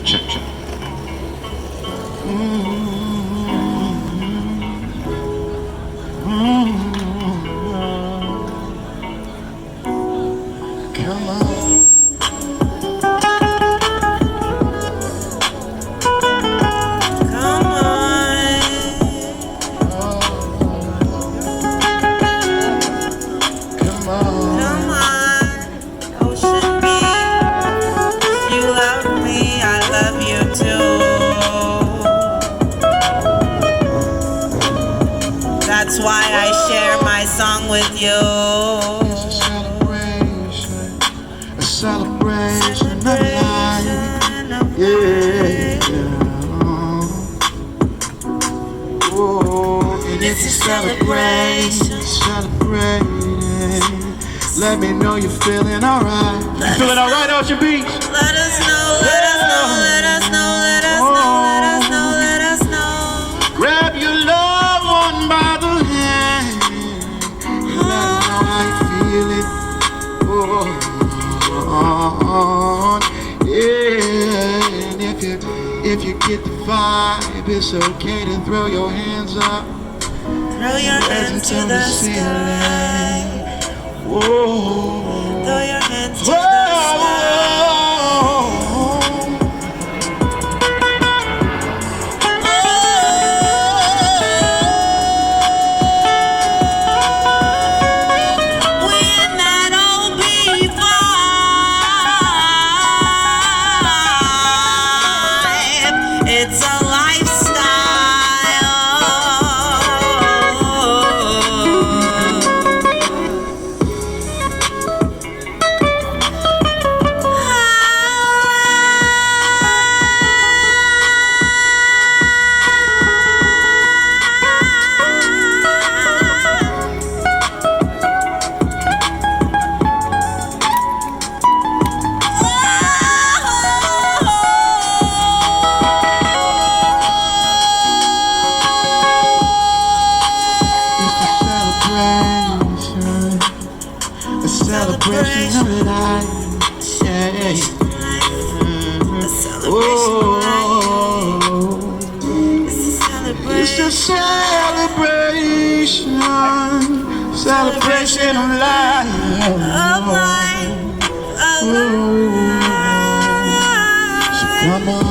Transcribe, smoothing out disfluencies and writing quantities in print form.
Check, check. Come on. That's why I share my song with you. It's a celebration of life. Yeah. Oh, and it's a celebration. Celebrating. Let me know you're feeling alright. You feeling alright, Ocean Beach? Let us know, let us know, let us know, let us know, let us know, let us know. Grab your loved one by the hand. And let them know how you feel it. Oh, yeah. And if you get the vibe, it's okay to throw your hands up. Throw your hands to the sky. Whoa. Throw your hands to the sky. It's a lifestyle. A celebration of life. Yeah. It's a celebration of life. So come on.